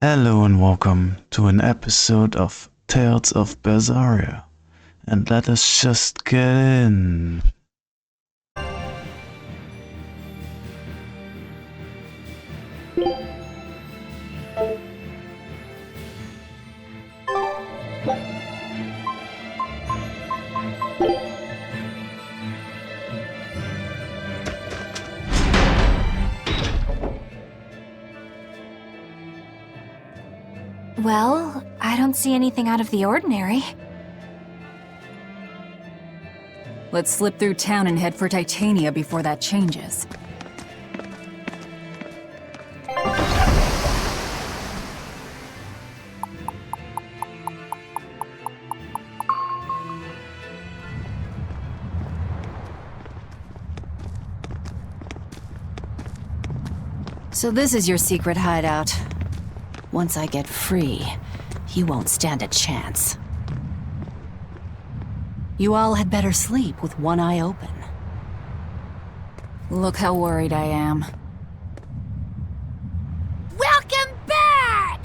Hello and welcome to an episode of Tales of Berseria. And let us just get in. Well, I don't see anything out of the ordinary. Let's slip through town and head for Titania before that changes. So this is your secret hideout. Once I get free, he won't stand a chance. You all had better sleep with one eye open. Look how worried I am. Welcome back!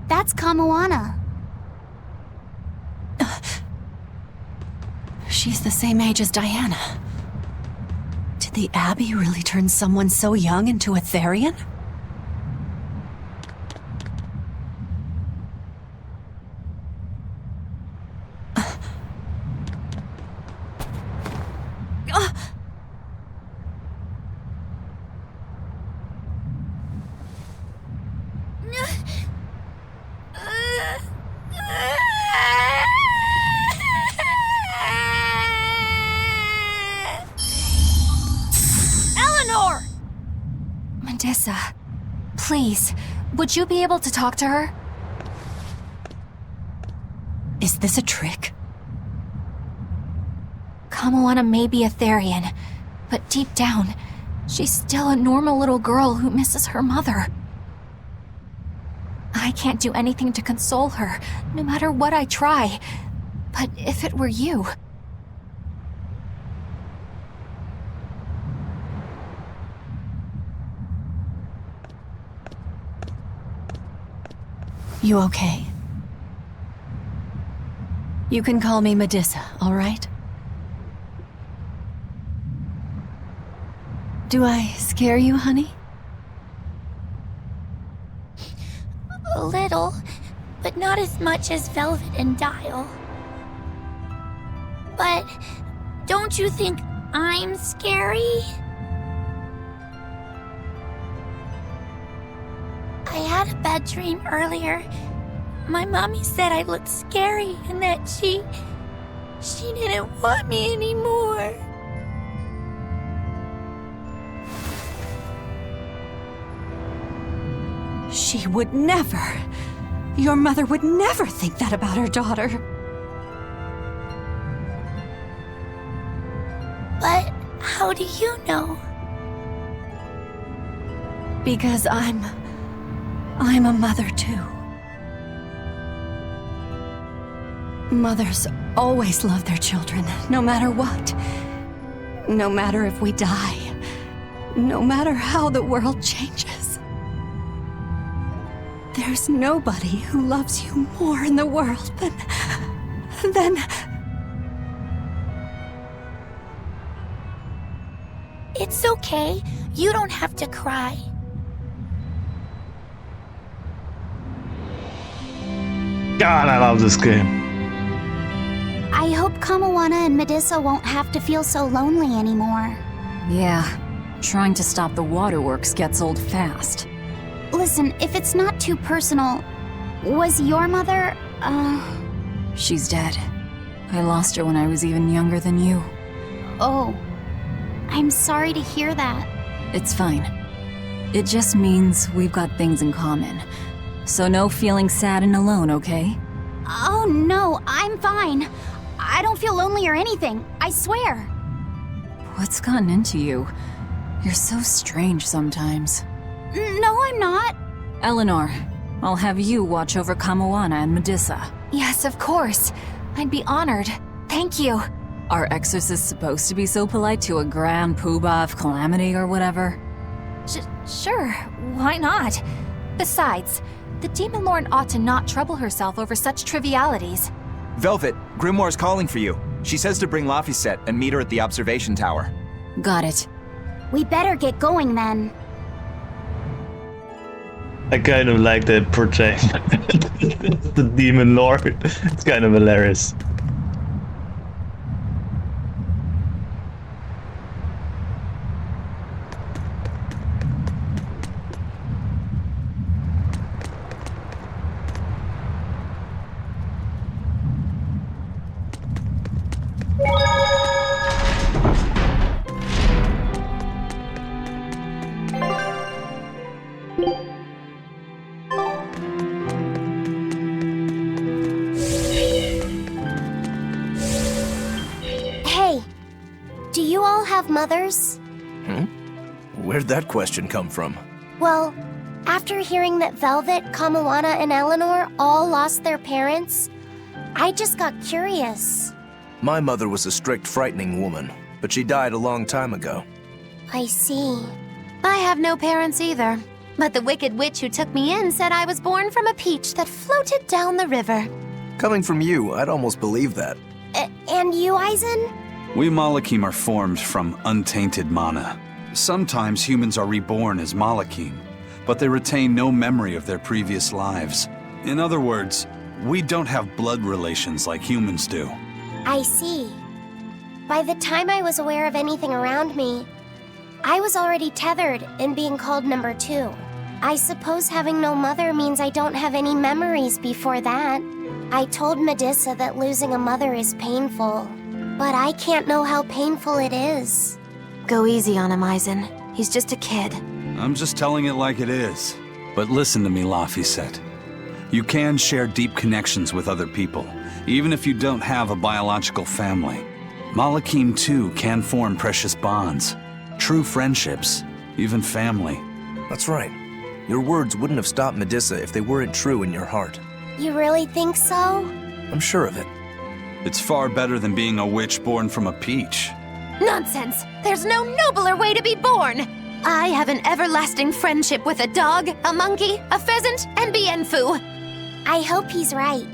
That's Kamoana. She's the same age as Diana. Did the Abbey really turn someone so young into a Therian? Medissa, please, would you be able to talk to her? Is this a trick? Kamoana may be a Therian, but deep down, she's still a normal little girl who misses her mother. I can't do anything to console her, no matter what I try. But if it were you... You okay? You can call me Medissa, all right? Do I scare you, honey? A little, but not as much as Velvet and Dial. But don't you think I'm scary? I had a bad dream earlier. My mommy said I looked scary and that she didn't want me anymore. She would never. Your mother would never think that about her daughter. But how do you know? Because I'm a mother too. Mothers always love their children, no matter what. No matter if we die. No matter how the world changes. There's nobody who loves you more in the world than... It's okay. You don't have to cry. God, I love this game. I hope Kamoana and Medissa won't have to feel so lonely anymore. Yeah, trying to stop the waterworks gets old fast. Listen, if it's not too personal, was your mother, She's dead. I lost her when I was even younger than you. Oh, I'm sorry to hear that. It's fine. It just means we've got things in common. So no feeling sad and alone, okay? Oh no, I'm fine. I don't feel lonely or anything, I swear. What's gotten into you? You're so strange sometimes. No, I'm not. Eleanor, I'll have you watch over Kamoana and Medissa. Yes, of course. I'd be honored. Thank you. Are exorcists supposed to be so polite to a grand poobah of calamity or whatever? Sure, why not? Besides, the Demon Lord ought to not trouble herself over such trivialities. Velvet, Grimoire's calling for you. She says to bring Laphicet and meet her at the observation tower. Got it. We better get going then. I kind of like the project. The Demon Lord. It's kind of hilarious. Hey, do you all have mothers? Where'd that question come from? Well, after hearing that Velvet, Kamawana, and Eleanor all lost their parents, I just got curious. My mother was a strict, frightening woman, but she died a long time ago. I see. I have no parents either. But the wicked witch who took me in said I was born from a peach that floated down the river. Coming from you, I'd almost believe that. And you, Eisen? We Malakim are formed from untainted mana. Sometimes humans are reborn as Malakim, but they retain no memory of their previous lives. In other words, we don't have blood relations like humans do. I see. By the time I was aware of anything around me, I was already tethered and being called number 2. I suppose having no mother means I don't have any memories before that. I told Medusa that losing a mother is painful, but I can't know how painful it is. Go easy on him, Eisen. He's just a kid. I'm just telling it like it is. But listen to me, Laphicet. You can share deep connections with other people, even if you don't have a biological family. Malakim, too, can form precious bonds. True friendships, even family. That's right. Your words wouldn't have stopped Medusa if they weren't true in your heart. You really think so? I'm sure of it. It's far better than being a witch born from a peach. Nonsense! There's no nobler way to be born! I have an everlasting friendship with a dog, a monkey, a pheasant, and Bienfu. I hope he's right.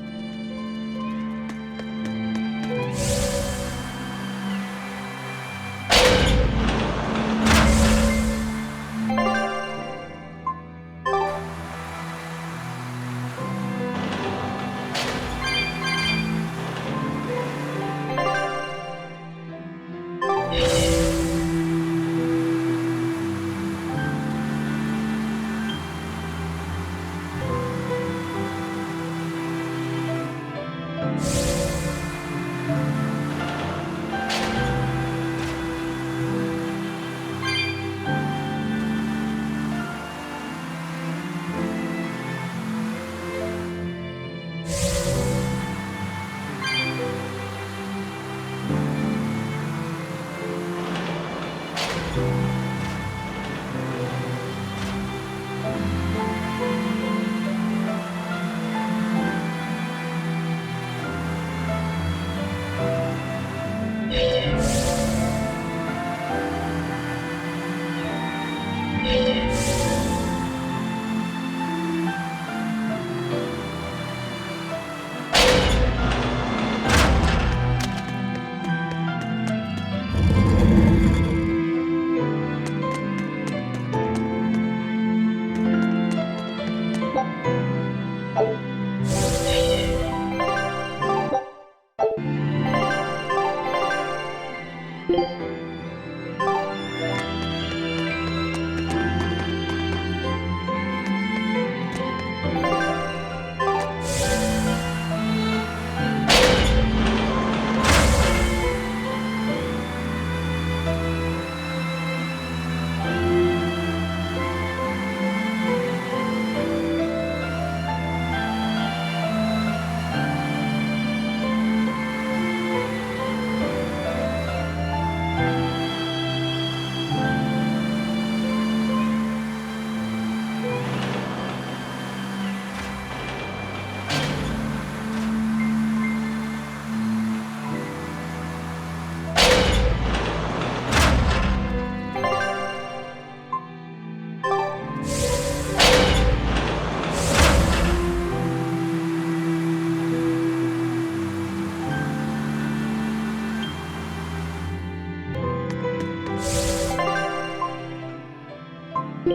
You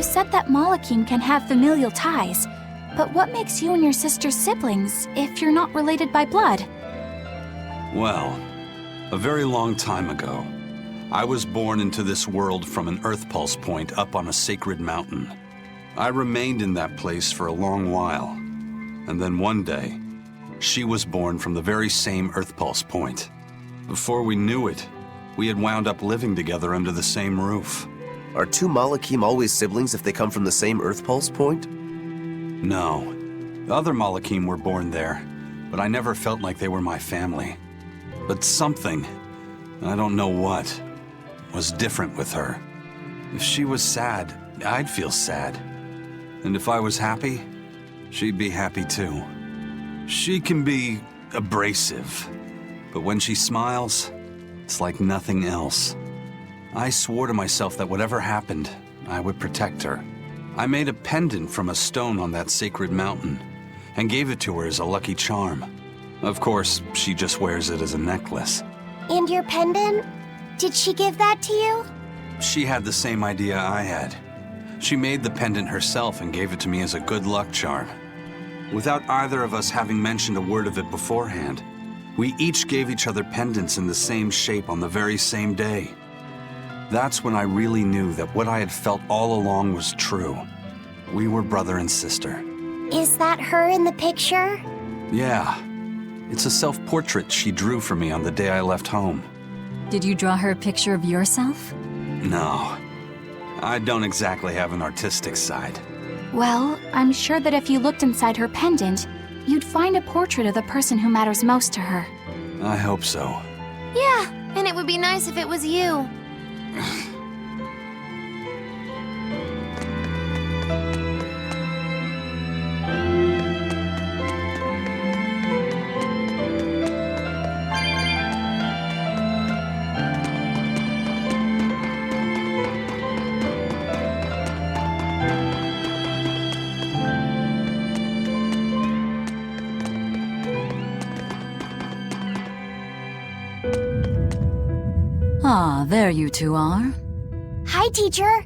said that Malakim can have familial ties, but what makes you and your sister siblings if you're not related by blood? Well, a very long time ago, I was born into this world from an Earth Pulse point up on a sacred mountain. I remained in that place for a long while, and then one day, she was born from the very same Earth Pulse point. Before we knew it, we had wound up living together under the same roof. Are two Malakim always siblings if they come from the same Earth Pulse point? No. The other Malakim were born there, but I never felt like they were my family. But something, I don't know what, was different with her. If she was sad, I'd feel sad. And if I was happy, she'd be happy too. She can be abrasive, but when she smiles, it's like nothing else. I swore to myself that whatever happened, I would protect her. I made a pendant from a stone on that sacred mountain and gave it to her as a lucky charm. Of course, she just wears it as a necklace. And your pendant? Did she give that to you? She had the same idea I had. She made the pendant herself and gave it to me as a good luck charm. Without either of us having mentioned a word of it beforehand, we each gave each other pendants in the same shape on the very same day. That's when I really knew that what I had felt all along was true. We were brother and sister. Is that her in the picture? Yeah. It's a self-portrait she drew for me on the day I left home. Did you draw her a picture of yourself? No. I don't exactly have an artistic side. Well, I'm sure that if you looked inside her pendant, you'd find a portrait of the person who matters most to her. I hope so. Yeah, and it would be nice if it was you. Ah, there you two are. Hi, teacher.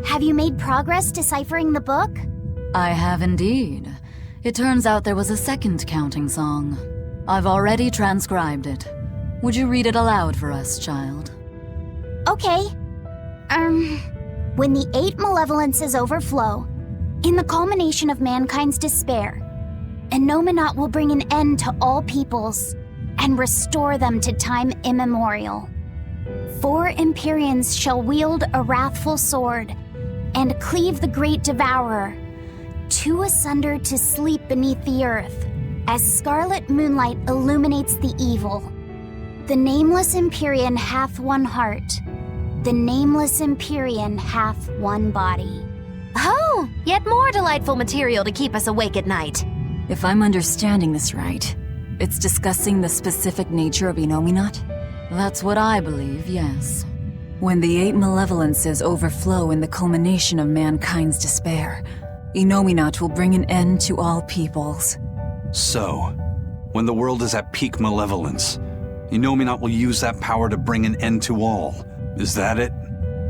Have you made progress deciphering the book? I have indeed. It turns out there was a second counting song. I've already transcribed it. Would you read it aloud for us, child? Okay. When the 8 malevolences overflow, in the culmination of mankind's despair, Innominat will bring an end to all peoples and restore them to time immemorial. 4 Empyreans shall wield a wrathful sword and cleave the great devourer, 2 asunder to sleep beneath the earth, as scarlet moonlight illuminates the evil. The nameless Empyrean hath one heart, the nameless Empyrean hath one body. Oh, yet more delightful material to keep us awake at night. If I'm understanding this right, it's discussing the specific nature of Innominat? That's what I believe, yes. When the 8 malevolences overflow in the culmination of mankind's despair, Innominat will bring an end to all peoples. So, when the world is at peak malevolence, Innominat will use that power to bring an end to all. Is that it?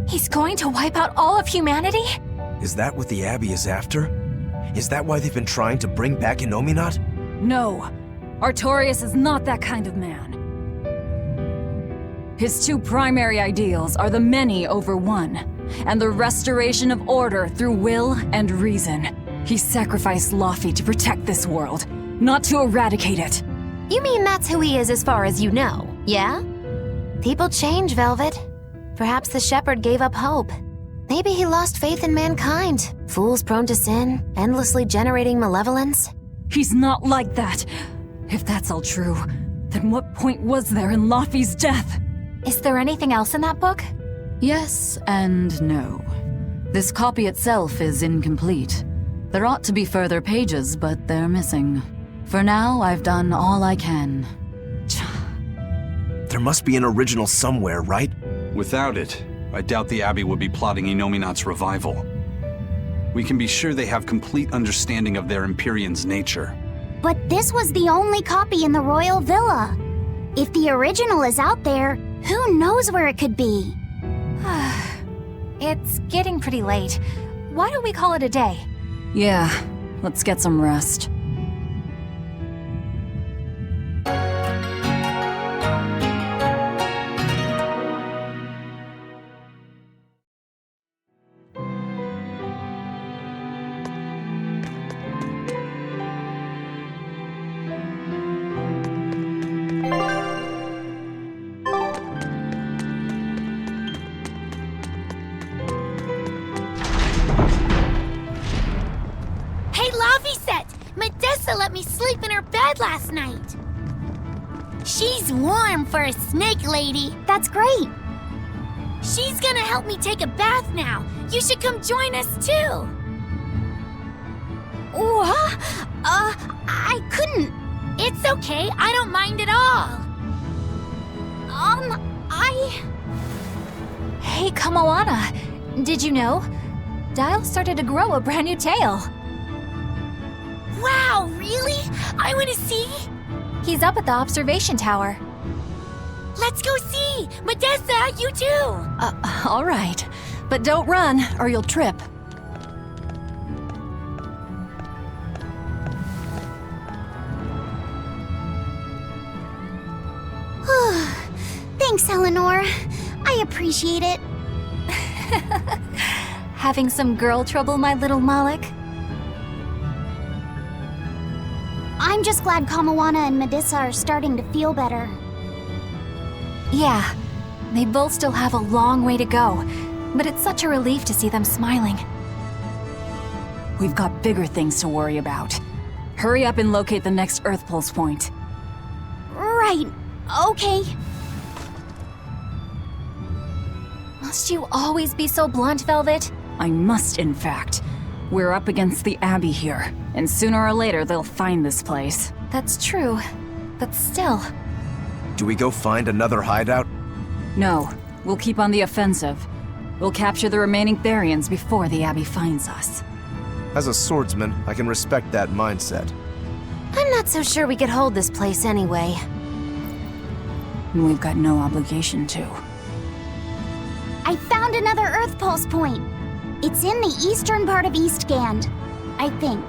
He's going to wipe out all of humanity? Is that what the Abbey is after? Is that why they've been trying to bring back Innominat? No, Artorias is not that kind of man. His two primary ideals are the many over one, and the restoration of order through will and reason. He sacrificed Laufey to protect this world, not to eradicate it. You mean that's who he is as far as you know, yeah? People change, Velvet. Perhaps the shepherd gave up hope. Maybe he lost faith in mankind. Fools prone to sin, endlessly generating malevolence. He's not like that. If that's all true, then what point was there in Laufey's death? Is there anything else in that book? Yes and no. This copy itself is incomplete. There ought to be further pages, but they're missing. For now, I've done all I can. There must be an original somewhere, right? Without it, I doubt the Abbey would be plotting Innominat's revival. We can be sure they have complete understanding of their Empyrean's nature. But this was the only copy in the royal villa. If the original is out there, who knows where it could be? It's getting pretty late. Why don't we call it a day? Yeah, let's get some rest. Let me sleep in her bed last night. She's warm for a snake lady. That's great. She's gonna help me take a bath now. You should come join us too. What? I couldn't. It's okay. I don't mind at all. Hey, Kamoana. Did you know? Dial started to grow a brand new tail. Wow, really? I want to see. He's up at the observation tower. Let's go see. Modessa, you too. All right. But don't run, or you'll trip. Thanks, Eleanor. I appreciate it. Having some girl trouble, my little Malik? I'm just glad Kamawana and Medissa are starting to feel better. Yeah, they both still have a long way to go, but it's such a relief to see them smiling. We've got bigger things to worry about. Hurry up and locate the next Earth Pulse point. Right, okay. Must you always be so blunt, Velvet? I must, in fact. We're up against the Abbey here, and sooner or later they'll find this place. That's true, but still. Do we go find another hideout? No, we'll keep on the offensive. We'll capture the remaining Therians before the Abbey finds us. As a swordsman, I can respect that mindset. I'm not so sure we could hold this place anyway. And we've got no obligation to. I found another Earth Pulse point. It's in the eastern part of Eastgand, I think.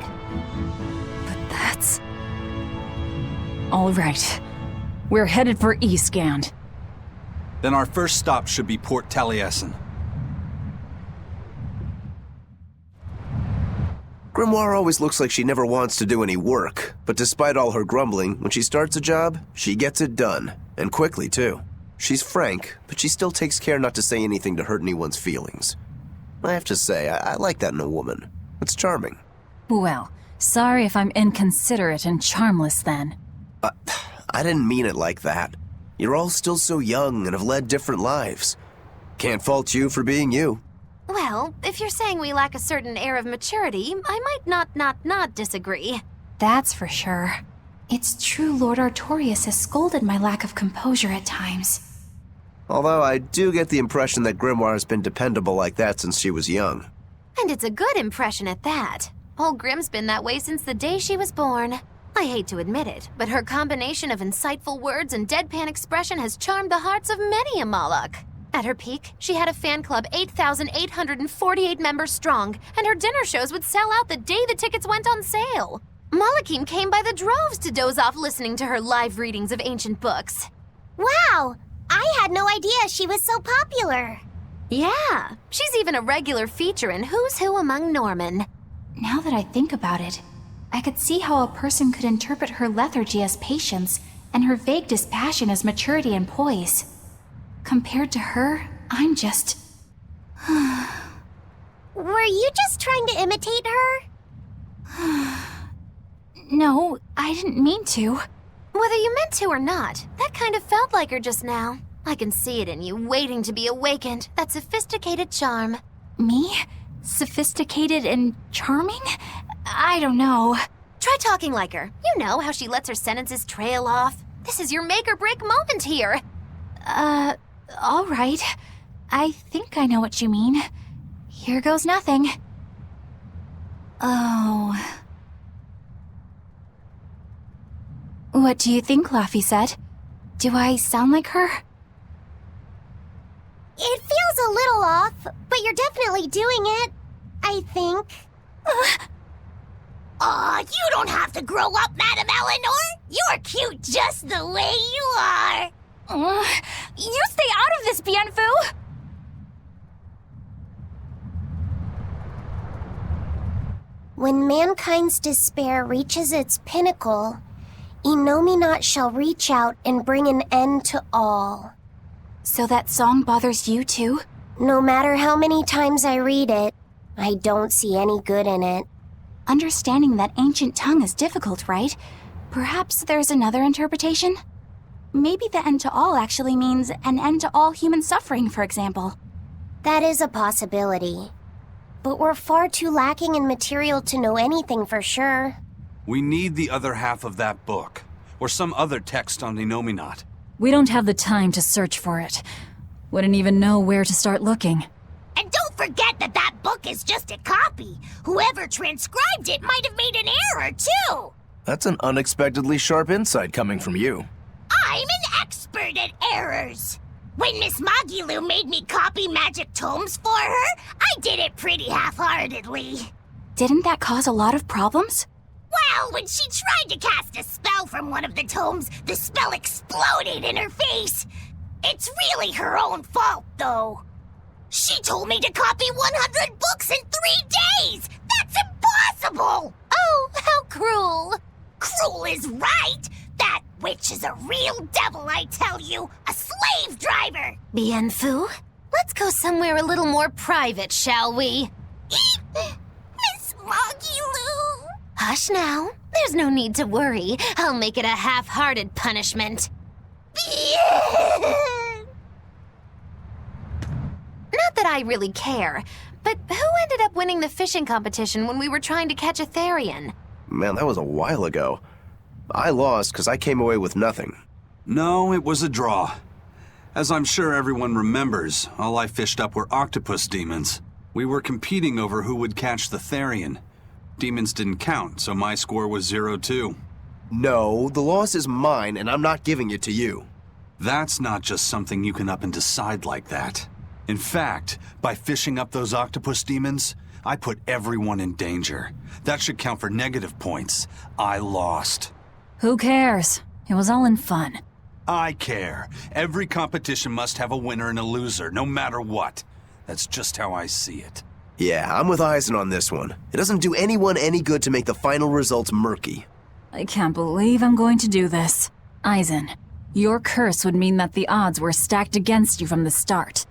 But that's... All right. We're headed for Eastgand. Then our first stop should be Port Taliesin. Grimoire always looks like she never wants to do any work, but despite all her grumbling, when she starts a job, she gets it done. And quickly, too. She's frank, but she still takes care not to say anything to hurt anyone's feelings. I have to say, I like that in a woman. It's charming. Well, sorry if I'm inconsiderate and charmless then. I didn't mean it like that. You're all still so young and have led different lives. Can't fault you for being you. Well, if you're saying we lack a certain air of maturity, I might not disagree. That's for sure. It's true Lord Artorias has scolded my lack of composure at times. Although I do get the impression that Grimoire has been dependable like that since she was young. And it's a good impression at that. Old Grim's been that way since the day she was born. I hate to admit it, but her combination of insightful words and deadpan expression has charmed the hearts of many a Moloch. At her peak, she had a fan club 8,848 members strong, and her dinner shows would sell out the day the tickets went on sale. Malachim came by the droves to doze off listening to her live readings of ancient books. Wow! I had no idea she was so popular. Yeah, she's even a regular feature in Who's Who Among Norman. Now that I think about it, I could see how a person could interpret her lethargy as patience and her vague dispassion as maturity and poise. Compared to her, I'm just... Were you just trying to imitate her? No, I didn't mean to. Whether you meant to or not, that kind of felt like her just now. I can see it in you, waiting to be awakened, that sophisticated charm. Me? Sophisticated and charming? I don't know. Try talking like her. You know how she lets her sentences trail off. This is your make or break moment here. All right. I think I know what you mean. Here goes nothing. Oh. What do you think, Laphicet? Do I sound like her? It feels a little off, but you're definitely doing it. I think. Aw, you don't have to grow up, Madam Eleanor. You're cute just the way you are. You stay out of this, Bienfu! When mankind's despair reaches its pinnacle, Innominat shall reach out and bring an end to all. So that song bothers you too? No matter how many times I read it, I don't see any good in it. Understanding that ancient tongue is difficult, right? Perhaps there's another interpretation? Maybe the end to all actually means an end to all human suffering, for example. That is a possibility. But we're far too lacking in material to know anything for sure. We need the other half of that book, or some other text on Innominat. We don't have the time to search for it. Wouldn't even know where to start looking. And don't forget that that book is just a copy. Whoever transcribed it might have made an error, too. That's an unexpectedly sharp insight coming from you. I'm an expert at errors. When Miss Magilu made me copy magic tomes for her, I did it pretty half-heartedly. Didn't that cause a lot of problems? Well, when she tried to cast a spell from one of the tomes, the spell exploded in her face. It's really her own fault, though. She told me to copy 100 books in 3 days! That's impossible! Oh, how cruel! Cruel is right! That witch is a real devil, I tell you! A slave driver! Bienfu, let's go somewhere a little more private, shall we? Miss Magilu! Hush now. There's no need to worry. I'll make it a half-hearted punishment. Not that I really care, but who ended up winning the fishing competition when we were trying to catch a Therian? Man, that was a while ago. I lost because I came away with nothing. No, it was a draw. As I'm sure everyone remembers, all I fished up were octopus demons. We were competing over who would catch the Therian. Demons didn't count, so my score was 0-2. No, the loss is mine, and I'm not giving it to you. That's not just something you can up and decide like that. In fact, by fishing up those octopus demons, I put everyone in danger. That should count for negative points. I lost. Who cares? It was all in fun. I care. Every competition must have a winner and a loser, no matter what. That's just how I see it. Yeah, I'm with Eisen on this one. It doesn't do anyone any good to make the final results murky. I can't believe I'm going to do this. Eisen, your curse would mean that the odds were stacked against you from the start.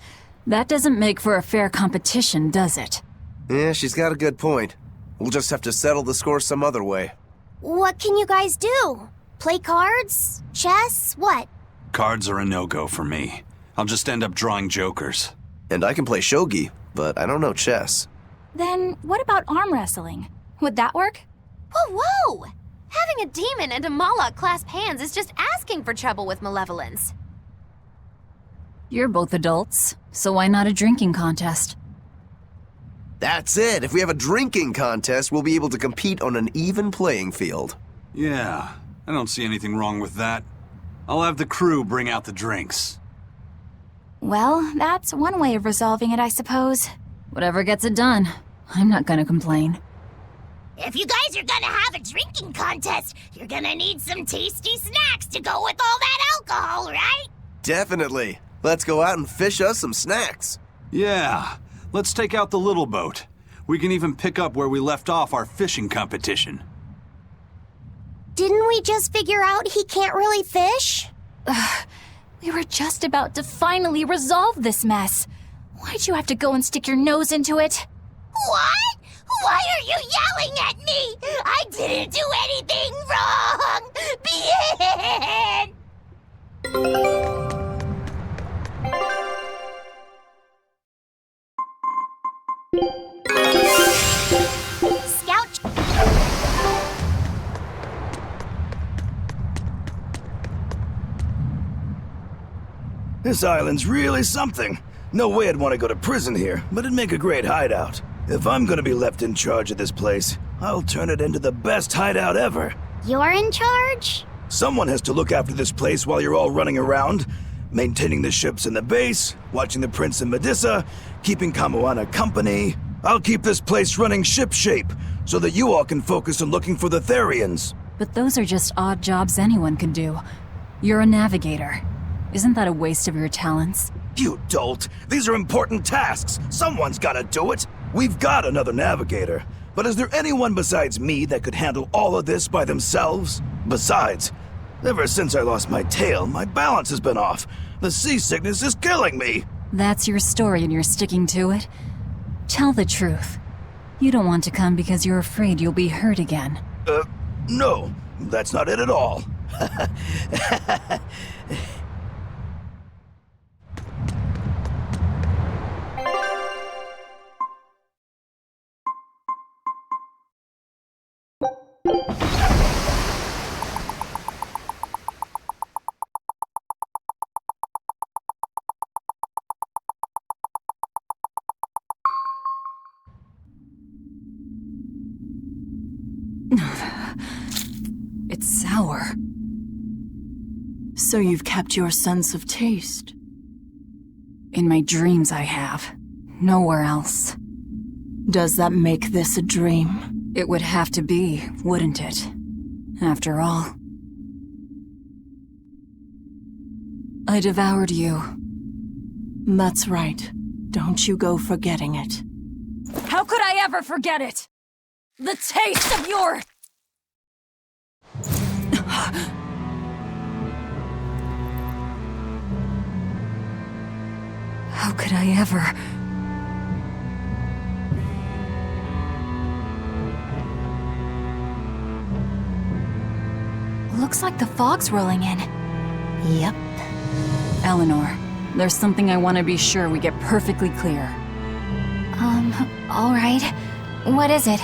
That doesn't make for a fair competition, does it? Yeah, she's got a good point. We'll just have to settle the score some other way. What can you guys do? Play cards? Chess? What? Cards are a no-go for me. I'll just end up drawing jokers. And I can play shogi, but I don't know chess. Then what about arm wrestling? Would that work? Whoa, whoa! Having a demon and a Moloch clasp hands is just asking for trouble with malevolence. You're both adults, so why not a drinking contest? That's it! If we have a drinking contest, we'll be able to compete on an even playing field. Yeah, I don't see anything wrong with that. I'll have the crew bring out the drinks. Well, that's one way of resolving it, I suppose. Whatever gets it done. I'm not gonna complain. If you guys are gonna have a drinking contest, you're gonna need some tasty snacks to go with all that alcohol, right? Definitely. Let's go out and fish us some snacks. Yeah, let's take out the little boat. We can even pick up where we left off our fishing competition. Didn't we just figure out he can't really fish? We were just about to finally resolve this mess. Why'd you have to go and stick your nose into it? What? Why are you yelling at me? I didn't do anything wrong! Scout. This island's really something. No way I'd want to go to prison here, but it'd make a great hideout. If I'm gonna be left in charge of this place, I'll turn it into the best hideout ever. You're in charge? Someone has to look after this place while you're all running around, maintaining the ships in the base, watching the Prince and Medusa, keeping Kamoana company. I'll keep this place running shipshape, so that you all can focus on looking for the Therians. But those are just odd jobs anyone can do. You're a navigator. Isn't that a waste of your talents? You dolt! These are important tasks! Someone's gotta do it! We've got another navigator, but is there anyone besides me that could handle all of this by themselves? Besides, ever since I lost my tail, my balance has been off. The seasickness is killing me! That's your story and you're sticking to it? Tell the truth. You don't want to come because you're afraid you'll be hurt again. No, that's not it at all. It's sour. So you've kept your sense of taste? In my dreams I have. Nowhere else. Does that make this a dream? It would have to be, wouldn't it? After all. I devoured you. That's right. Don't you go forgetting it. How could I ever forget it? The taste of your... How could I ever... Looks like the fog's rolling in. Yep. Eleanor, there's something I want to be sure we get perfectly clear. All right. What is it?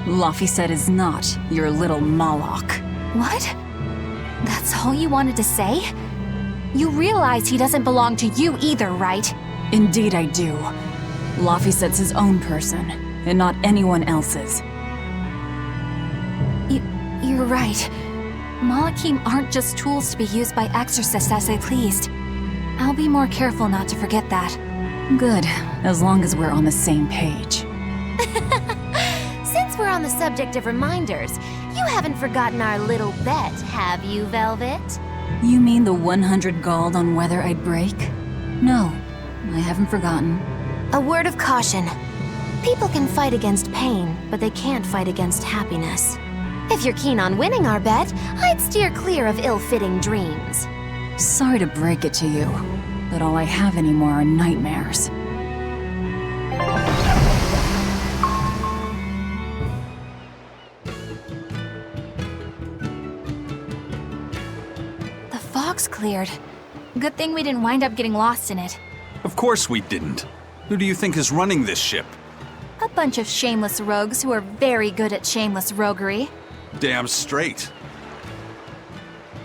Laphicet is not your little Moloch. What? That's all you wanted to say? You realize he doesn't belong to you either, right? Indeed I do. Laphicet's his own person, and not anyone else's. You're right. Malachim aren't just tools to be used by exorcists as they pleased. I'll be more careful not to forget that. Good, as long as we're on the same page. Since we're on the subject of reminders, you haven't forgotten our little bet, have you, Velvet? You mean the 100 gold on whether I'd break? No, I haven't forgotten. A word of caution. People can fight against pain, but they can't fight against happiness. If you're keen on winning our bet, I'd steer clear of ill-fitting dreams. Sorry to break it to you, but all I have anymore are nightmares. The fog's cleared. Good thing we didn't wind up getting lost in it. Of course we didn't. Who do you think is running this ship? A bunch of shameless rogues who are very good at shameless roguery. Damn straight.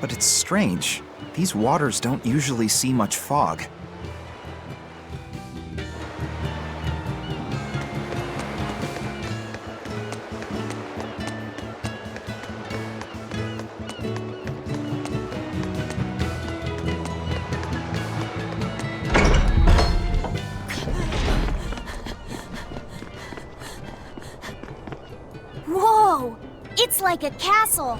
But it's strange. These waters don't usually see much fog. like a castle.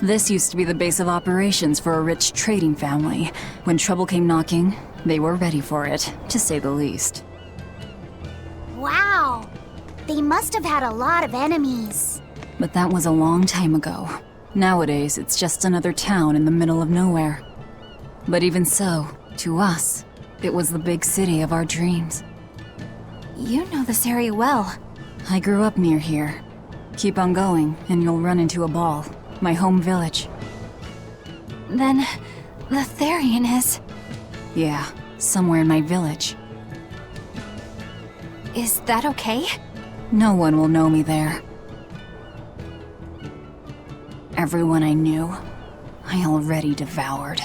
This used to be the base of operations for a rich trading family. When trouble came knocking, they were ready for it, to say the least. Wow. They must have had a lot of enemies. But that was a long time ago. Nowadays, it's just another town in the middle of nowhere. But even so, to us, it was the big city of our dreams. You know this area well. I grew up near here. Keep on going, and you'll run into a ball. My home village. Then, the Therian is... Yeah, somewhere in my village. Is that okay? No one will know me there. Everyone I knew, I already devoured.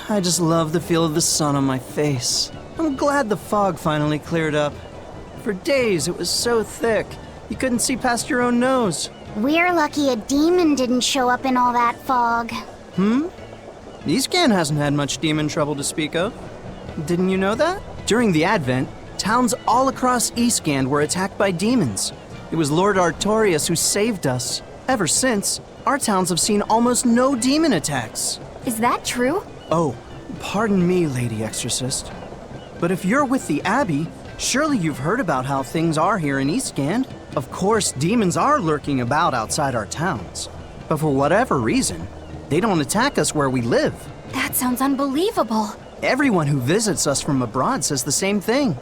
I just love the feel of the sun on my face. I'm glad the fog finally cleared up. For days it was so thick, you couldn't see past your own nose. We're lucky a demon didn't show up in all that fog. Eastcan hasn't had much demon trouble to speak of. Didn't you know that? During the Advent, towns all across Eastcan were attacked by demons. It was Lord Artorius who saved us. Ever since, our towns have seen almost no demon attacks. Is that true? Oh, pardon me, Lady Exorcist. But if you're with the Abbey, surely you've heard about how things are here in Eastgand. Of course, demons are lurking about outside our towns. But for whatever reason, they don't attack us where we live. That sounds unbelievable. Everyone who visits us from abroad says the same thing.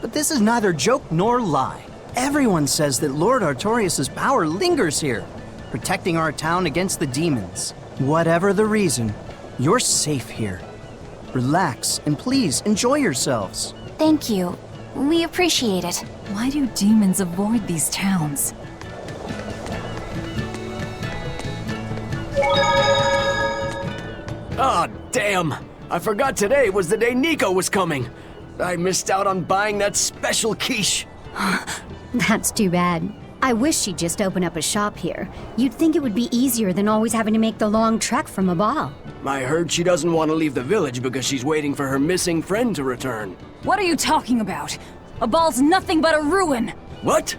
But this is neither joke nor lie. Everyone says that Lord Artorius' power lingers here, protecting our town against the demons. Whatever the reason, you're safe here. Relax and please enjoy yourselves. Thank you. We appreciate it. Why do demons avoid these towns? Ah, damn! I forgot today was the day Nico was coming. I missed out on buying that special quiche. That's too bad. I wish she'd just open up a shop here. You'd think it would be easier than always having to make the long trek from a ball. I heard she doesn't want to leave the village because she's waiting for her missing friend to return. What are you talking about? A ball's nothing but a ruin! What?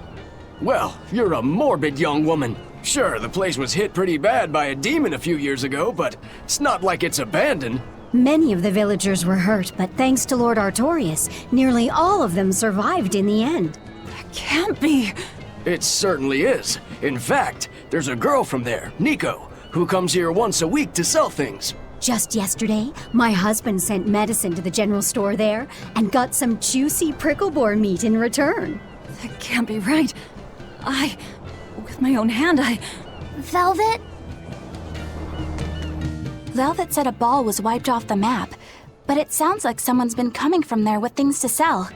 Well, you're a morbid young woman. Sure, the place was hit pretty bad by a demon a few years ago, but it's not like it's abandoned. Many of the villagers were hurt, but thanks to Lord Artorius, nearly all of them survived in the end. That can't be. It certainly is. In fact, there's a girl from there, Nico, who comes here once a week to sell things. Just yesterday, my husband sent medicine to the general store there and got some juicy prickle boar meat in return. That can't be right. With my own hand, Velvet? Velvet said a ball was wiped off the map, but it sounds like someone's been coming from there with things to sell.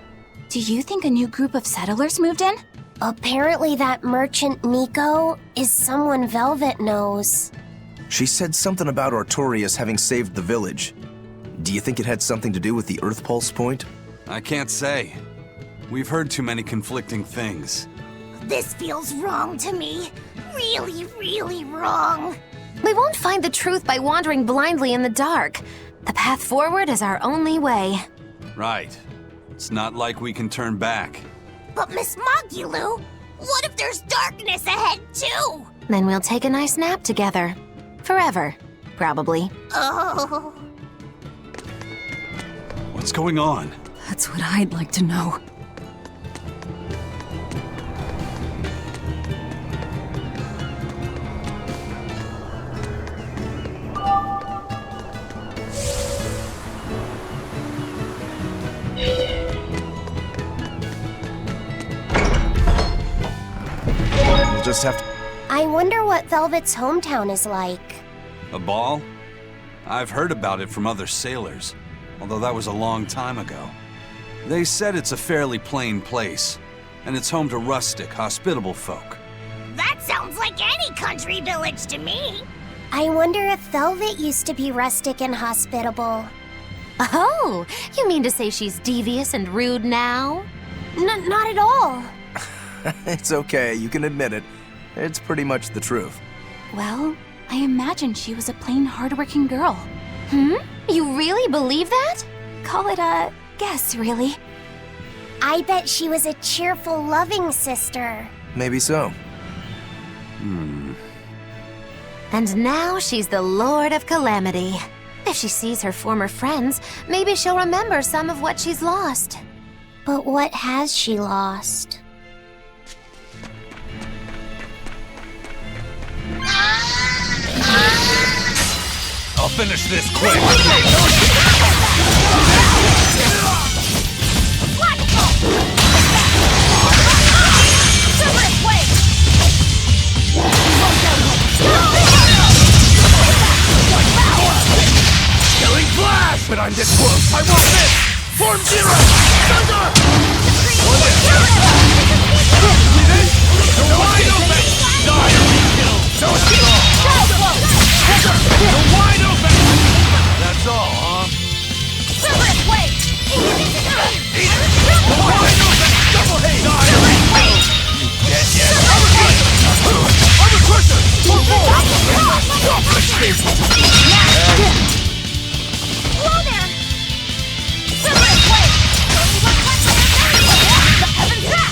Do you think a new group of settlers moved in? Apparently that merchant Nico is someone Velvet knows. She said something about Artorius having saved the village. Do you think it had something to do with the Earth Pulse point? I can't say. We've heard too many conflicting things. This feels wrong to me. Really, really wrong. We won't find the truth by wandering blindly in the dark. The path forward is our only way. Right. It's not like we can turn back. But Miss Mogulu, what if there's darkness ahead too? Then we'll take a nice nap together. Forever, probably. Oh. What's going on? That's what I'd like to know. We'll just have to... I wonder what Velvet's hometown is like. A ball? I've heard about it from other sailors, although that was a long time ago. They said it's a fairly plain place, and it's home to rustic, hospitable folk. That sounds like any country village to me. I wonder if Velvet used to be rustic and hospitable. Oh, you mean to say she's devious and rude now? Not at all. It's okay, you can admit it. It's pretty much the truth. Well, I imagined she was a plain hardworking girl. You really believe that? Call it a guess, really. I bet she was a cheerful, loving sister. Maybe so. And now she's the Lord of Calamity. If she sees her former friends, maybe she'll remember some of what she's lost. But what has she lost? I'll finish this quick! Killing Flash! But I'm this close! I want this! Form Zero! Thunder! They're wide open! Dire kill! So strong! They're wide open! That's all, huh? Silver's way! Eat it! They're wide open! Double hate! Dire kill! You dead yet? I'm a crusher! Full force! Whoa there! Silver's way! The heavens back!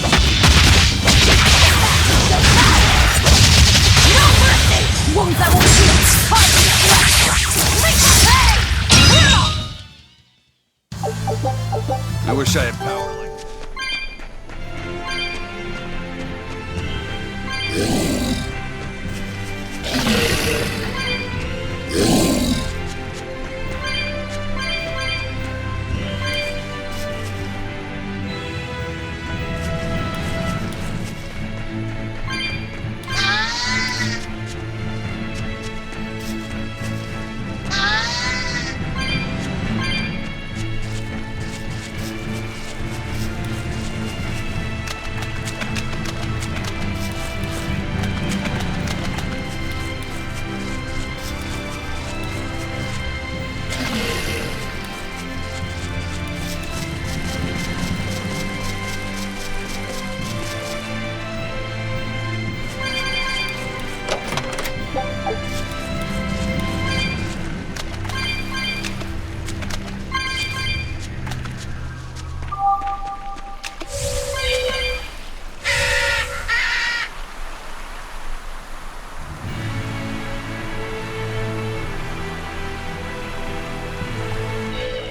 No mercy! Wounds that will heal! I wish I had power like that.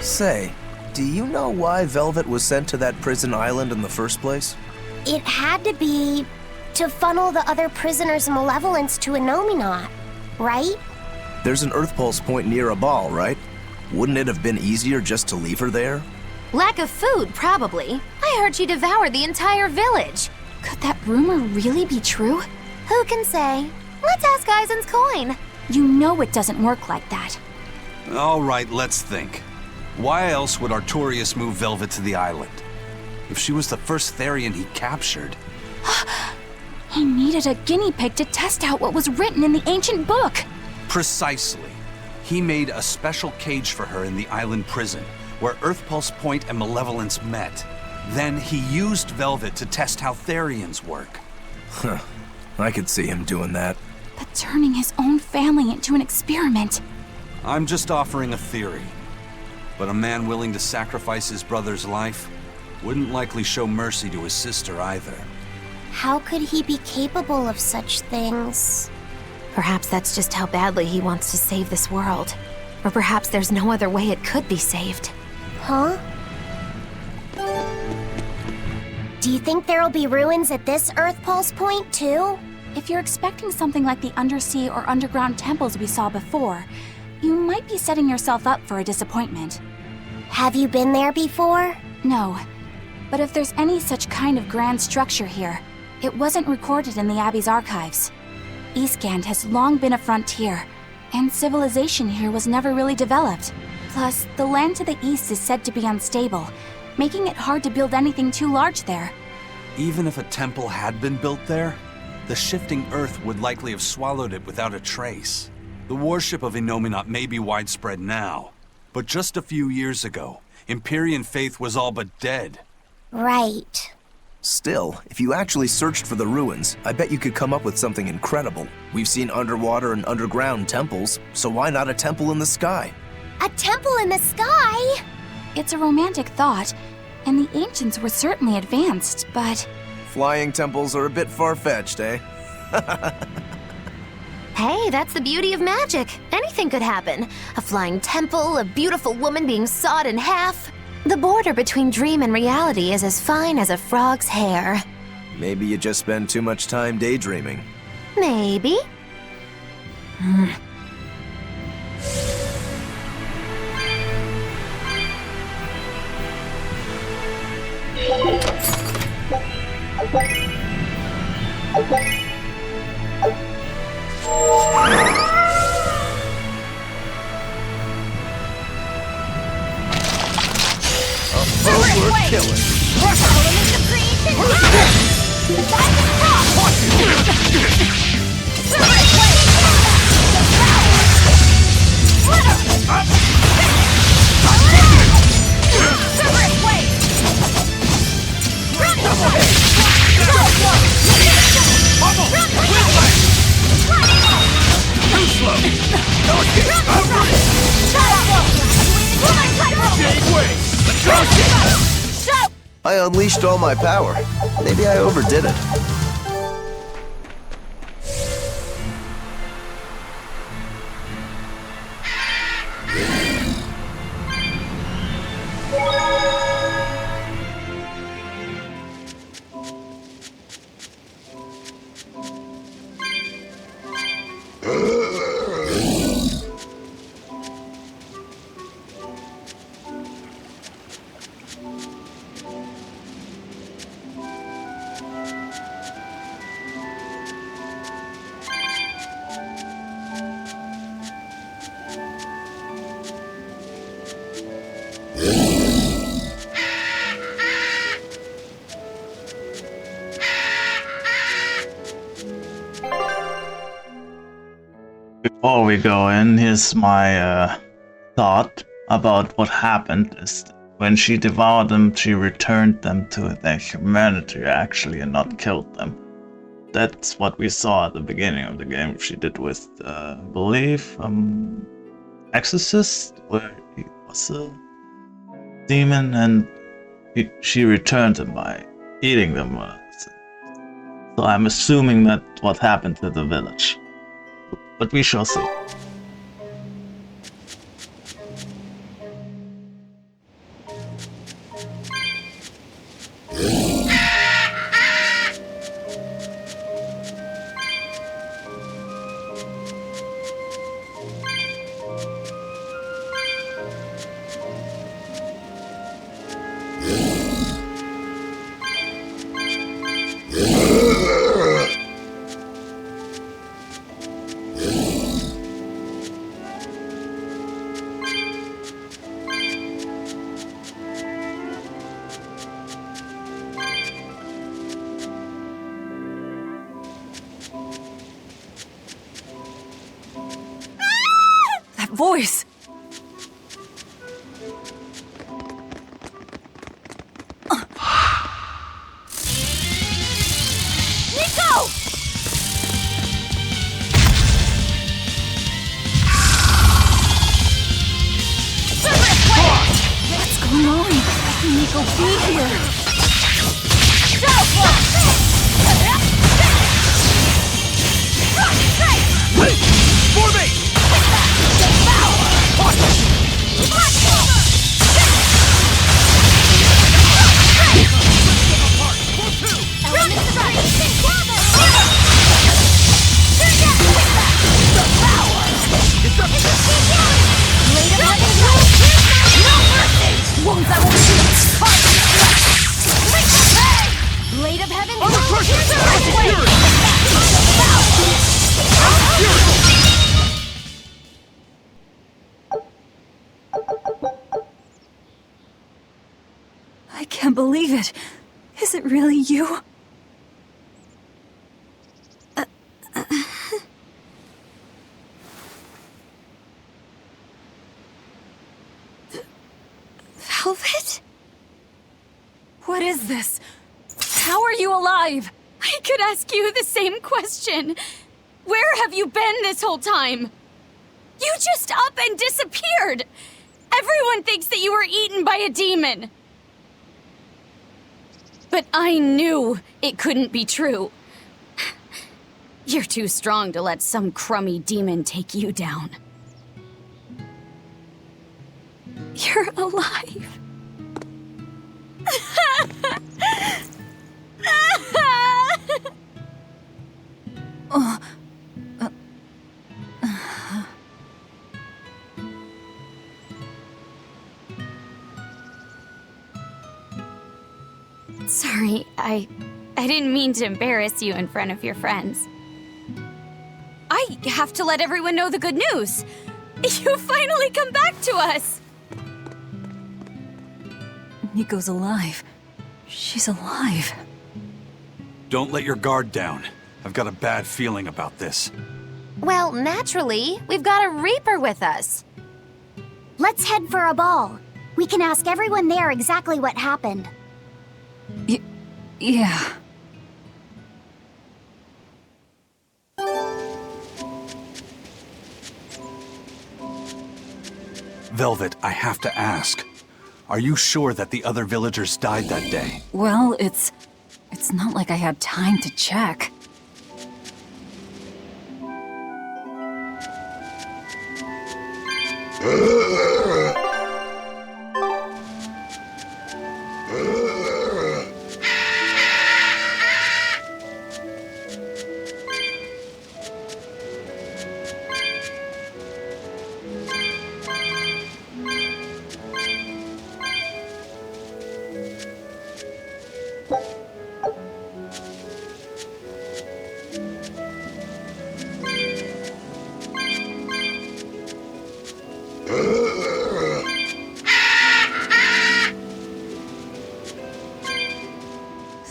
Say, do you know why Velvet was sent to that prison island in the first place? It had to be to funnel the other prisoners' malevolence to Innominat, right? There's an Earth Pulse point near a ball, right? Wouldn't it have been easier just to leave her there? Lack of food, probably. I heard she devoured the entire village. Could that rumor really be true? Who can say? Let's ask Eisen's coin. You know it doesn't work like that. All right, let's think. Why else would Artorias move Velvet to the island? If she was the first Therian he captured... He needed a guinea pig to test out what was written in the ancient book. Precisely. He made a special cage for her in the island prison, where Earth Pulse Point and Malevolence met. Then he used Velvet to test how Therians work. Huh. I could see him doing that. But turning his own family into an experiment. I'm just offering a theory. But a man willing to sacrifice his brother's life wouldn't likely show mercy to his sister either. How could he be capable of such things? Perhaps that's just how badly he wants to save this world. Or perhaps there's no other way it could be saved. Huh? Do you think there'll be ruins at this Earth Pulse point, too? If you're expecting something like the undersea or underground temples we saw before, you might be setting yourself up for a disappointment. Have you been there before? No. But if there's any such kind of grand structure here, it wasn't recorded in the Abbey's archives. Eastgand has long been a frontier, and civilization here was never really developed. Plus, the land to the east is said to be unstable, making it hard to build anything too large there. Even if a temple had been built there, the shifting earth would likely have swallowed it without a trace. The worship of Innominat may be widespread now, but just a few years ago, Empyrean faith was all but dead. Right. Still, if you actually searched for the ruins, I bet you could come up with something incredible. We've seen underwater and underground temples, so why not a temple in the sky? A temple in the sky? It's a romantic thought, and the ancients were certainly advanced, but... Flying temples are a bit far-fetched, eh? Hey, that's the beauty of magic. Anything could happen. A flying temple, a beautiful woman being sawed in half. The border between dream and reality is as fine as a frog's hair. Maybe you just spend too much time daydreaming. Maybe. We're killing. I unleashed all my power. Maybe I overdid it. Before we go in, here's my thought about what happened. Is when she devoured them, she returned them to their humanity actually and not killed them. That's what we saw at the beginning of the game. She did with, I believe, Exorcist, where he was a demon, and she returned them by eating them. So I'm assuming that's what happened to the village. But we shall see. Voice! Nico! What's going on? How can Nico be here? For me! Blade of Heaven! I can't believe it. Is it really you? Velvet? What is this? How are you alive? I could ask you the same question. Where have you been this whole time? You just up and disappeared! Everyone thinks that you were eaten by a demon. But I knew it couldn't be true. You're too strong to let some crummy demon take you down. You're alive. Sorry, I didn't mean to embarrass you in front of your friends. I have to let everyone know the good news. You finally come back to us! Nico's alive. She's alive. Don't let your guard down. I've got a bad feeling about this. Well, naturally, we've got a Reaper with us. Let's head for a ball. We can ask everyone there exactly what happened. Yeah. Velvet, I have to ask. Are you sure that the other villagers died that day? Well, it's not like I had time to check.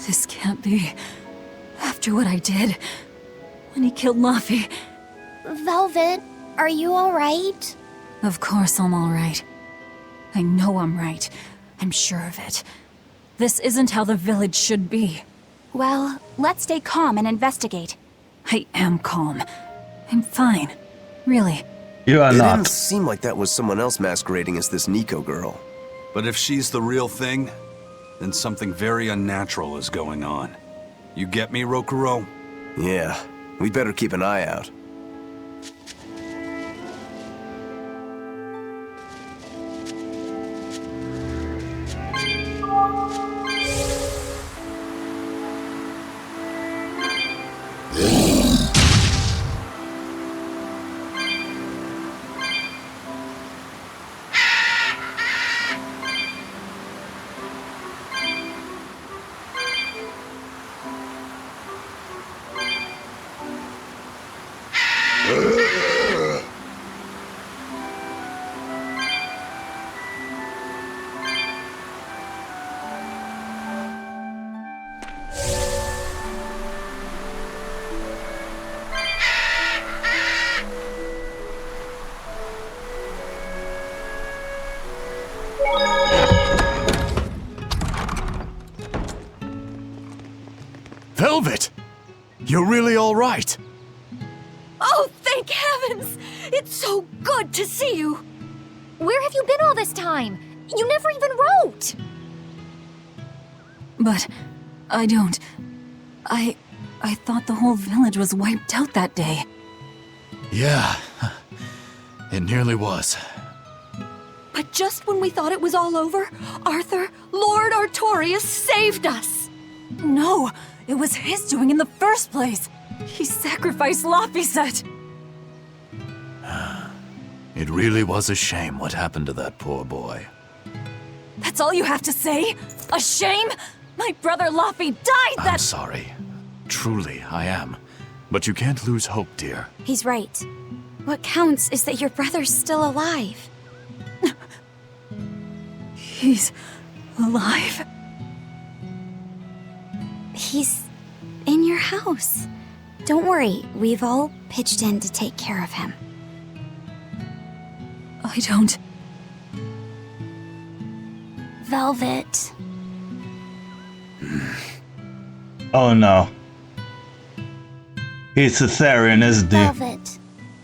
This can't be. After what I did, when he killed Laffy. Velvet, are you alright? Of course I'm alright. I know I'm right. I'm sure of it. This isn't how the village should be. Well, let's stay calm and investigate. I am calm. I'm fine. Really. You are It not. didn't seem like that was someone else masquerading as this Nico girl. But if she's the real thing, then something very unnatural is going on. You get me, Rokuro? Yeah, we better keep an eye out. Velvet! You're really all right. Oh, thank heavens! It's so good to see you! Where have you been all this time? You never even wrote! But I don't. I thought the whole village was wiped out that day. Yeah, it nearly was. But just when we thought it was all over, Arthur, Lord Artorias saved us! No, it was his doing in the first place. He sacrificed Laphicet. It really was a shame what happened to that poor boy. That's all you have to say? A shame? My brother Laffy died that— I'm sorry. Truly, I am. But you can't lose hope, dear. He's right. What counts is that your brother's still alive. He's alive. He's in your house. Don't worry, we've all pitched in to take care of him. I don't. Velvet. Oh no. He's a Therian, isn't he? Velvet,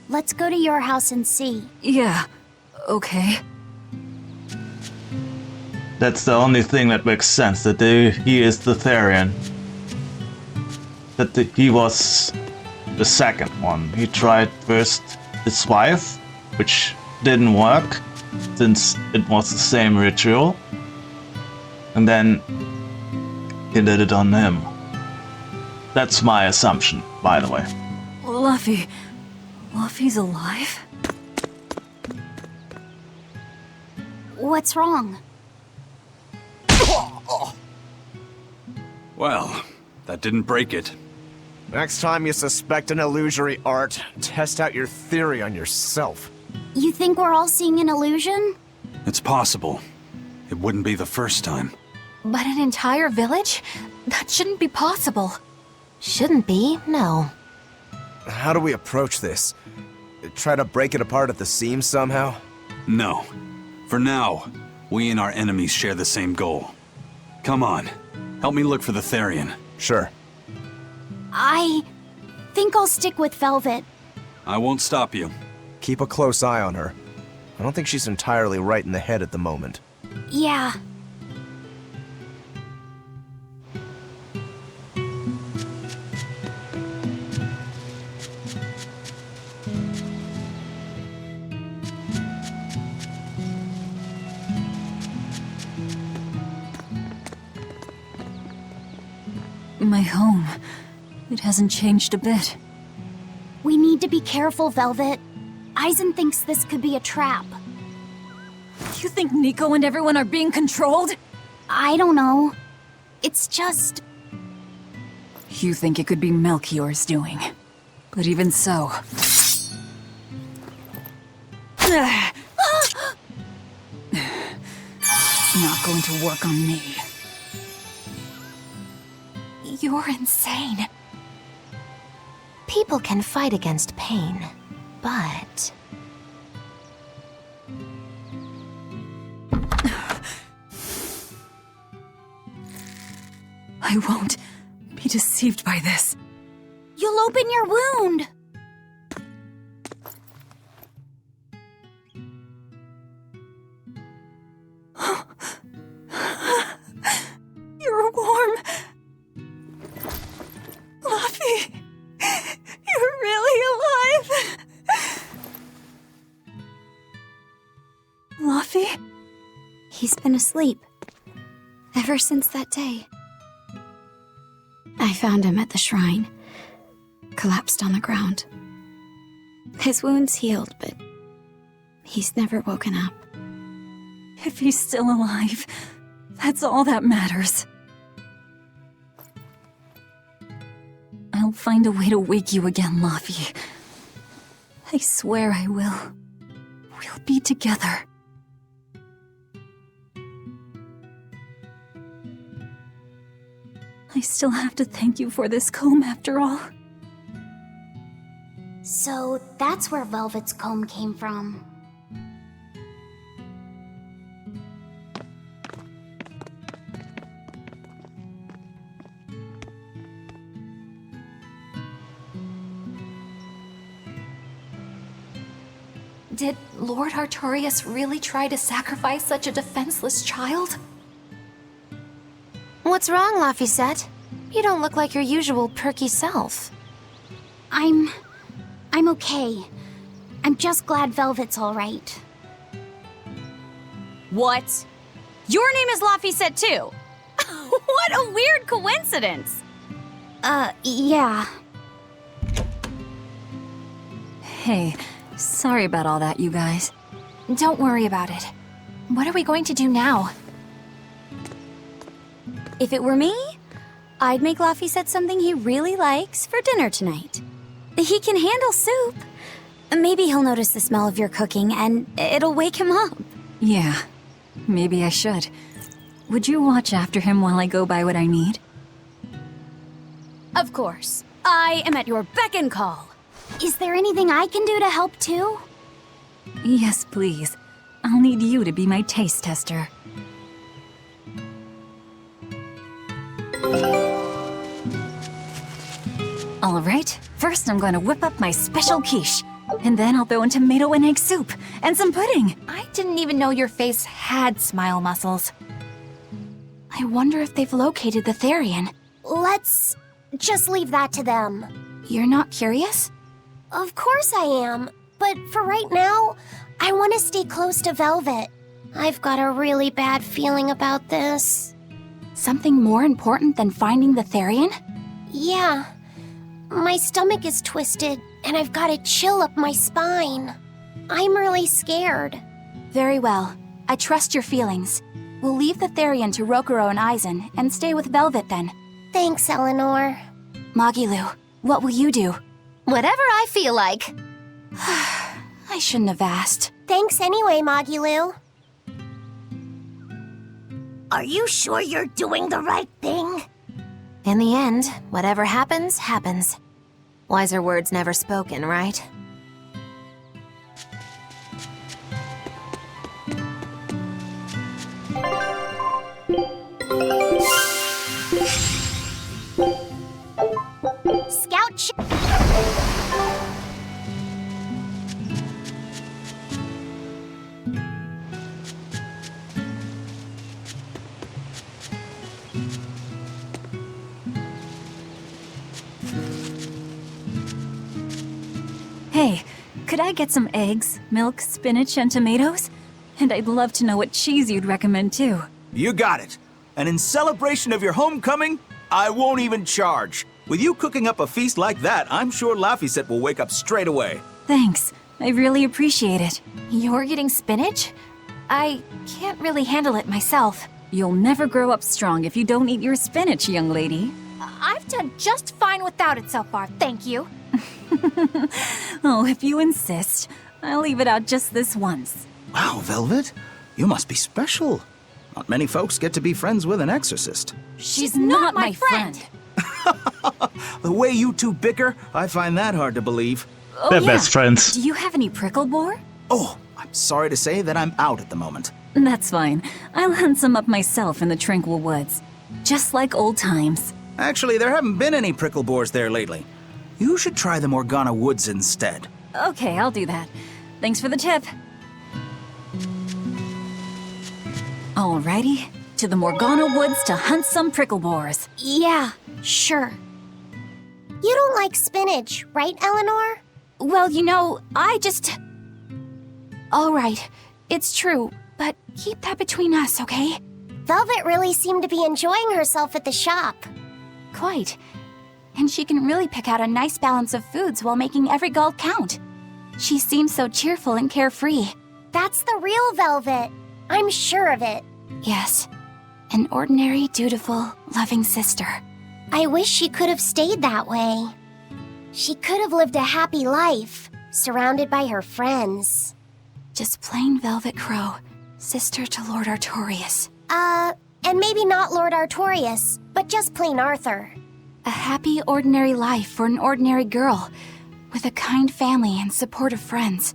let's go to your house and see. Yeah, okay. That's the only thing that makes sense, that he is the Therian. That he was the second one. He tried first his wife, which didn't work, since it was the same ritual. And then he did it on him. That's my assumption, by the way. Luffy's alive? What's wrong? Well, that didn't break it. Next time you suspect an illusory art, test out your theory on yourself. You think we're all seeing an illusion? It's possible. It wouldn't be the first time. But an entire village? That shouldn't be possible. Shouldn't be, no. How do we approach this? Try to break it apart at the seams somehow? No. For now, we and our enemies share the same goal. Come on, help me look for the Therian. Sure. I think I'll stick with Velvet. I won't stop you. Keep a close eye on her. I don't think she's entirely right in the head at the moment. Yeah. My home. It hasn't changed a bit. We need to be careful, Velvet. Aizen thinks this could be a trap. You think Nico and everyone are being controlled? I don't know. It's just... You think it could be Melchior's doing. But even so... It's not going to work on me. You're insane. People can fight against pain, but... I won't be deceived by this. You'll open your wound! You're warm. Luffy, you're really alive. Luffy? He's been asleep. Ever since that day. I found him at the shrine. Collapsed on the ground. His wounds healed, but he's never woken up. If he's still alive, that's all that matters. I'll find a way to wake you again, Luffy. I swear I will. We'll be together. I still have to thank you for this comb after all. So that's where Velvet's comb came from. Did Lord Artorias really try to sacrifice such a defenseless child? What's wrong, Laphicet? You don't look like your usual perky self. I'm okay. I'm just glad Velvet's all right. What? Your name is Laphicet too? What a weird coincidence! Yeah. Hey, sorry about all that, you guys. Don't worry about it. What are we going to do now? If it were me, I'd make Laphicet something he really likes for dinner tonight. He can handle soup. Maybe he'll notice the smell of your cooking and it'll wake him up. Yeah, maybe I should. Would you watch after him while I go buy what I need? Of course. I am at your beck and call. Is there anything I can do to help too? Yes, please. I'll need you to be my taste tester. All right, first I'm going to whip up my special quiche. And then I'll throw in tomato and egg soup. And some pudding. I didn't even know your face had smile muscles. I wonder if they've located the Therian. Let's just leave that to them. You're not curious? Of course I am. But for right now, I want to stay close to Velvet. I've got a really bad feeling about this. Something more important than finding the Therian? Yeah. My stomach is twisted, and I've got a chill up my spine. I'm really scared. Very well. I trust your feelings. We'll leave the Therian to Rokuro and Aizen, and stay with Velvet then. Thanks, Eleanor. Magilu, what will you do? Whatever I feel like. I shouldn't have asked. Thanks anyway, Magilu. Are you sure you're doing the right thing? In the end, whatever happens, happens. Wiser words never spoken, right? Scout Hey, could I get some eggs, milk, spinach, and tomatoes? And I'd love to know what cheese you'd recommend too. You got it. And in celebration of your homecoming, I won't even charge. With you cooking up a feast like that, I'm sure Laphicet will wake up straight away. Thanks. I really appreciate it. You're getting spinach? I can't really handle it myself. You'll never grow up strong if you don't eat your spinach, young lady. I've done just fine without it so far, thank you. Oh, if you insist. I'll leave it out just this once. Wow, Velvet. You must be special. Not many folks get to be friends with an exorcist. She's not my friend. The way you two bicker, I find that hard to believe. Oh, They're yeah. best friends. Do you have any prickle boar? Oh, I'm sorry to say that I'm out at the moment. That's fine. I'll hunt some up myself in the tranquil woods. Just like old times. Actually, there haven't been any prickle boars there lately. You should try the Morgana Woods instead. Okay, I'll do that. Thanks for the tip. Alrighty, to the Morgana Woods to hunt some prickle boars. Yeah, sure. You don't like spinach, right, Eleanor? Well, you know, I just... All right, it's true, but keep that between us, okay? Velvet really seemed to be enjoying herself at the shop. Quite. And she can really pick out a nice balance of foods while making every gulp count. She seems so cheerful and carefree. That's the real Velvet. I'm sure of it. Yes, an ordinary, dutiful, loving sister. I wish she could have stayed that way. She could have lived a happy life, surrounded by her friends. Just plain Velvet Crow, sister to Lord Artorias. And maybe not Lord Artorias, but just plain Arthur. A happy, ordinary life for an ordinary girl, with a kind family and supportive friends.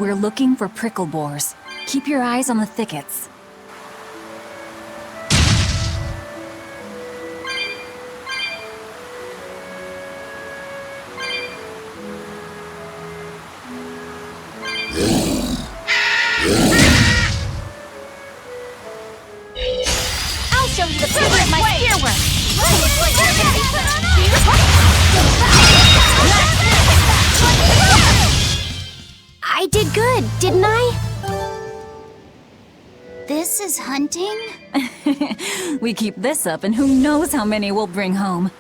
We're looking for prickle boars. Keep your eyes on the thickets. I'll show you the power of my spear work. I did good, didn't I? This is hunting? We keep this up and who knows how many we'll bring home.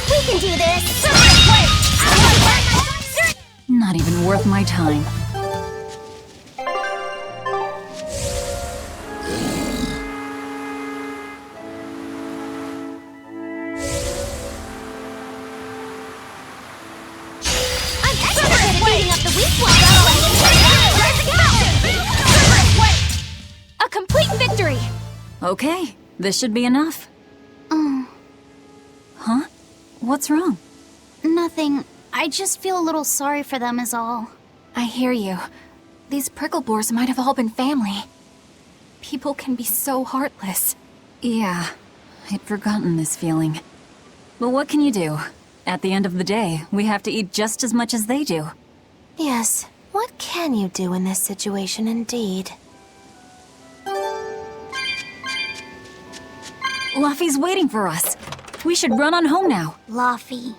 We can do this! Not even worth my time. I'm expert at beating up the weak ones! A complete victory! Okay, this should be enough. Huh? What's wrong? Nothing. I just feel a little sorry for them is all. I hear you. These prickle boars might have all been family. People can be so heartless. Yeah, I'd forgotten this feeling. But what can you do? At the end of the day, we have to eat just as much as they do. Yes, what can you do in this situation indeed? Luffy's waiting for us. We should run on home now. Luffy.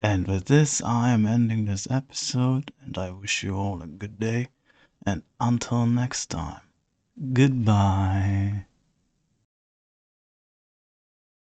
And with this, I am ending this episode, and I wish you all a good day, and until next time, goodbye.